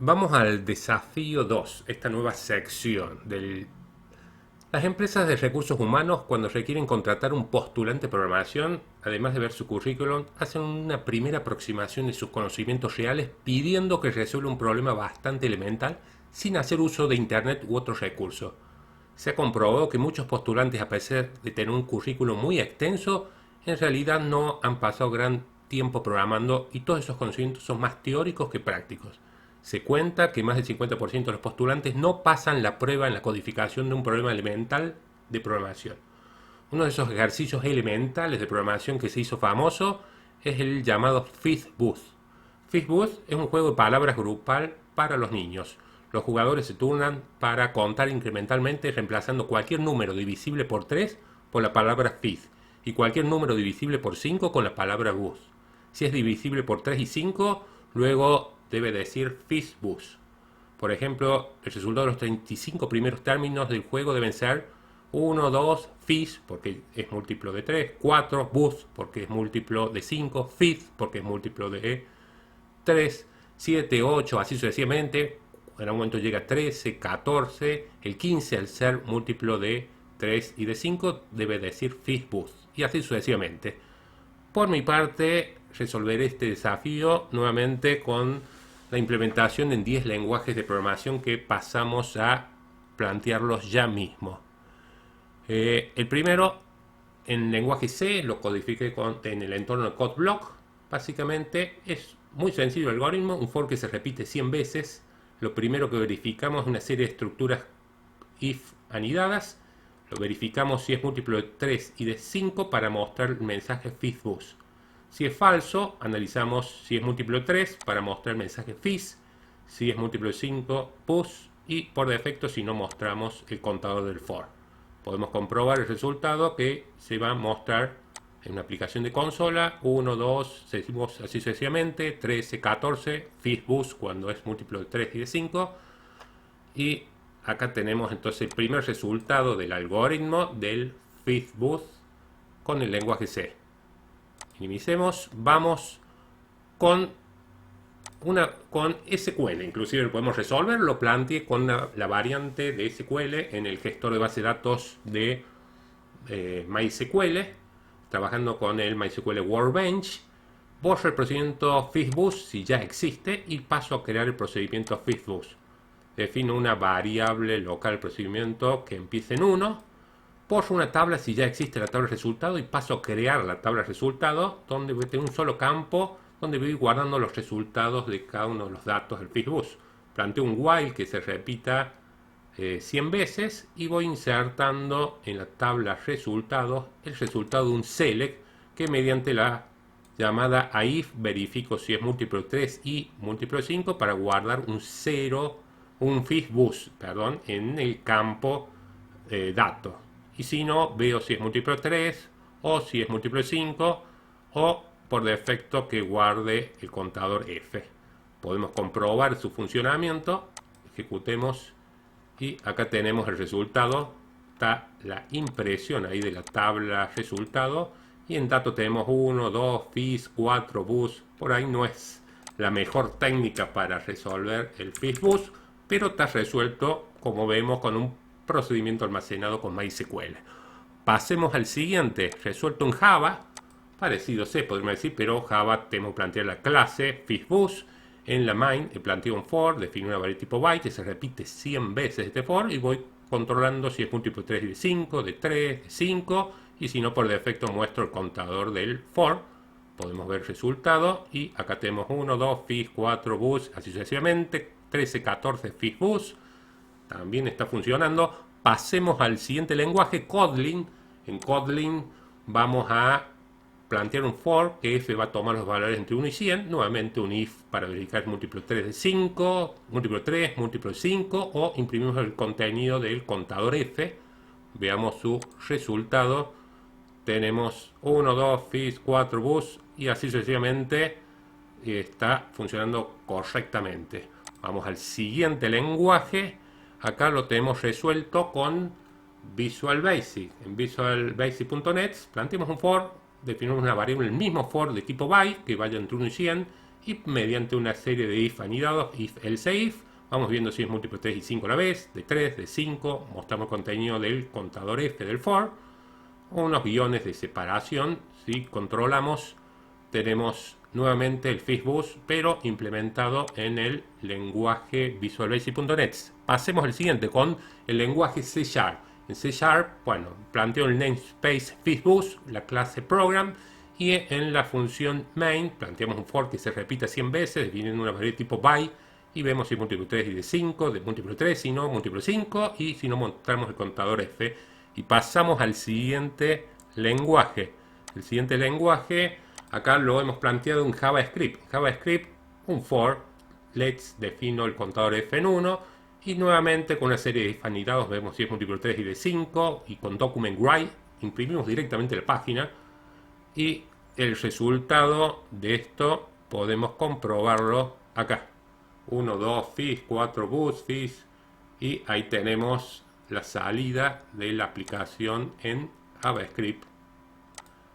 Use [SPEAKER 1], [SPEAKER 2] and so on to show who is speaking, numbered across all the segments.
[SPEAKER 1] Vamos al desafío 2, esta nueva sección del... Las empresas de recursos humanos, cuando requieren contratar un postulante de programación, además de ver su currículum, hacen una primera aproximación de sus conocimientos reales pidiendo que resuelva un problema bastante elemental sin hacer uso de Internet u otros recursos. Se ha comprobado que muchos postulantes, a pesar de tener un currículum muy extenso, en realidad no han pasado gran tiempo programando y todos esos conocimientos son más teóricos que prácticos. Se cuenta que más del 50% de los postulantes no pasan la prueba en la codificación de un problema elemental de programación. Uno de esos ejercicios elementales de programación que se hizo famoso es el llamado FizzBuzz. FizzBuzz es un juego de palabras grupal para los niños. Los jugadores se turnan para contar incrementalmente reemplazando cualquier número divisible por 3 por la palabra fizz y cualquier número divisible por 5 con la palabra buzz. Si es divisible por 3 y 5, luego debe decir FizzBuzz. Por ejemplo, el resultado de los 35 primeros términos del juego deben ser 1, 2, fizz, porque es múltiplo de 3, 4, buzz, porque es múltiplo de 5, fizz, porque es múltiplo de 3, 7, 8, así sucesivamente. En un momento llega a 13, 14, el 15 al ser múltiplo de 3 y de 5 debe decir FizzBuzz, y así sucesivamente. Por mi parte, resolveré este desafío nuevamente con la implementación en 10 lenguajes de programación que pasamos a plantearlos ya mismo. El primero, en lenguaje C, lo codifiqué en el entorno de CodeBlock. Básicamente es muy sencillo el algoritmo, un for que se repite 100 veces. Lo primero que verificamos es una serie de estructuras if anidadas. Lo verificamos si es múltiplo de 3 y de 5 para mostrar el mensaje FizzBuzz. Si es falso, analizamos si es múltiplo de 3 para mostrar el mensaje fizz. Si es múltiplo de 5, buzz. Y por defecto, si no, mostramos el contador del for. Podemos comprobar el resultado que se va a mostrar en una aplicación de consola. 1, 2, seguimos así sucesivamente. 13, 14, FizzBuzz cuando es múltiplo de 3 y de 5. Y acá tenemos entonces el primer resultado del algoritmo del FizzBuzz con el lenguaje C. Minimicemos, vamos con SQL, inclusive lo podemos resolver, lo planteé con la variante de SQL en el gestor de base de datos de MySQL, trabajando con el MySQL Workbench. Borro el procedimiento FizzBuzz si ya existe y paso a crear el procedimiento FizzBuzz. Defino una variable local del procedimiento que empiece en 1. Borro una tabla si ya existe la tabla de resultado y paso a crear la tabla de resultado donde voy a tener un solo campo donde voy guardando los resultados de cada uno de los datos del FizzBuzz. Planteo un while que se repita 100 veces y voy insertando en la tabla resultados el resultado de un select que mediante la llamada aif verifico si es múltiplo de 3 y múltiplo de 5 para guardar un 0, un FizzBuzz, perdón, en el campo dato. Y si no, veo si es múltiplo de 3 o si es múltiplo de 5 o por defecto que guarde el contador F. Podemos comprobar su funcionamiento, ejecutemos y acá tenemos el resultado, está la impresión ahí de la tabla resultado y en datos tenemos 1, 2, fizz, 4, buzz. Por ahí no es la mejor técnica para resolver el FizzBuzz, pero está resuelto como vemos con un procedimiento almacenado con MySQL. Pasemos al siguiente, resuelto en Java, parecido C, podríamos decir, pero Java tenemos que plantear la clase FizzBuzz. En la main planteo un for, defino una variable tipo byte que se repite 100 veces este for y voy controlando si es múltiplo de 3 y de 5, de 3, de 5 y si no por defecto muestro el contador del for. Podemos ver el resultado y acá tenemos 1, 2, fizz, 4, buzz, así sucesivamente, 13, 14, FizzBuzz. También está funcionando. Pasemos al siguiente lenguaje, Kotlin. En Kotlin vamos a plantear un for que f va a tomar los valores entre 1 y 100. Nuevamente un if para verificar múltiplo de 3 de 5, múltiplo de 3, múltiplo de 5 o imprimimos el contenido del contador f. Veamos su resultado. Tenemos 1, 2, fizz, 4, buzz y así sucesivamente está funcionando correctamente. Vamos al siguiente lenguaje. Acá lo tenemos resuelto con Visual Basic. En visualbasic.net planteamos un for, definimos una variable, el mismo for de tipo byte que vaya entre 1 y 100 y mediante una serie de if anidados, if, else, if, vamos viendo si es múltiplo de 3 y 5 a la vez, de 3, de 5, mostramos el contenido del contador F del for, unos guiones de separación. Si controlamos, tenemos nuevamente el FISBoost, pero implementado en el lenguaje VisualBasic.net. Pasemos al siguiente con el lenguaje C#. En C#, bueno, planteo el namespace FISBoost, la clase program, y en la función main planteamos un for que se repita 100 veces, definiendo una variable tipo by, y vemos si es múltiplo 3 y de 5, de múltiplo 3, si no, múltiplo 5, y si no, mostramos el contador F. Y pasamos al siguiente lenguaje. El siguiente lenguaje, acá lo hemos planteado en JavaScript. En JavaScript, un for, let's defino el contador F en 1, y nuevamente con una serie de if anidados vemos si es múltiplo 3 y de 5, y con document write imprimimos directamente la página, y el resultado de esto podemos comprobarlo acá. 1, 2, fis, 4, boost, fis, y ahí tenemos la salida de la aplicación en JavaScript.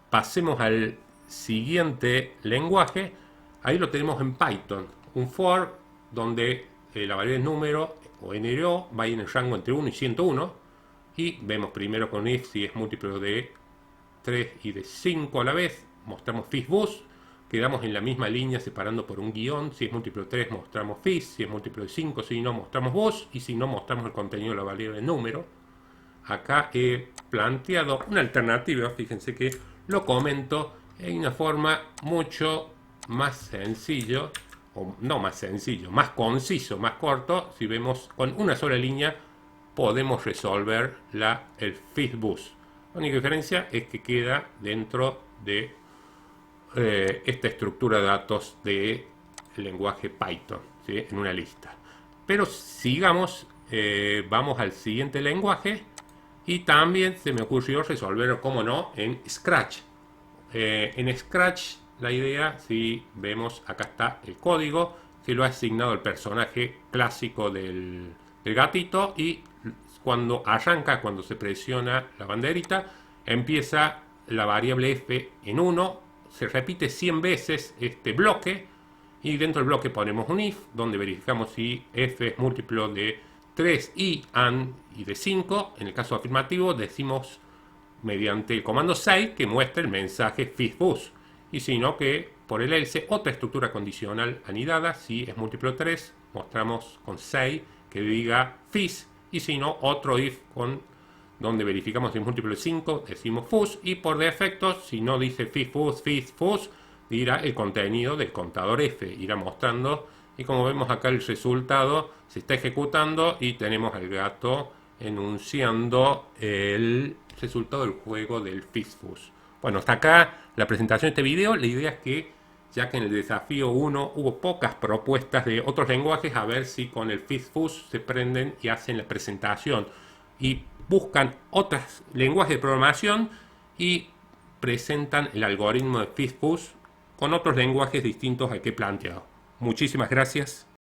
[SPEAKER 1] Pasemos al siguiente lenguaje. Ahí lo tenemos en Python. Un for donde la variable número o NRO va en el rango entre 1 y 101. Y vemos primero con if si es múltiplo de 3 y de 5 a la vez. Mostramos FISBoost. Quedamos en la misma línea separando por un guión. Si es múltiplo de 3 mostramos fis. Si es múltiplo de 5, si no, mostramos boost. Y si no, mostramos el contenido de la variable número. Acá he planteado una alternativa. Fíjense que lo comento en una forma mucho más sencillo, o no más sencillo, más conciso, más corto. Si vemos con una sola línea podemos resolver el FISBoost. La única diferencia es que queda dentro de esta estructura de datos del lenguaje Python, ¿sí? En una lista. Pero sigamos, vamos al siguiente lenguaje. Y también se me ocurrió resolverlo, como no, en Scratch. En Scratch la idea, si vemos, acá está el código, que lo ha asignado el personaje clásico del gatito, y cuando arranca, cuando se presiona la banderita, empieza la variable f en 1, se repite 100 veces este bloque, y dentro del bloque ponemos un if, donde verificamos si f es múltiplo de 3 y de 5. En el caso afirmativo decimos mediante el comando 6 que muestre el mensaje FISBoost, y si no, que por el else otra estructura condicional anidada. Si es múltiplo de 3 mostramos con 6 que diga fis, y si no, otro if donde verificamos si es múltiplo de 5 decimos fus, y por defecto si no dice FISBoost, dirá el contenido del contador F, irá mostrando. Y como vemos acá, el resultado se está ejecutando y tenemos al gato enunciando el resultado del juego del FISBoost. Bueno, hasta acá la presentación de este video. La idea es que, ya que en el desafío 1 hubo pocas propuestas de otros lenguajes, a ver si con el FISBoost se prenden y hacen la presentación y buscan otros lenguajes de programación y presentan el algoritmo de FISBoost con otros lenguajes distintos al que he planteado. Muchísimas gracias.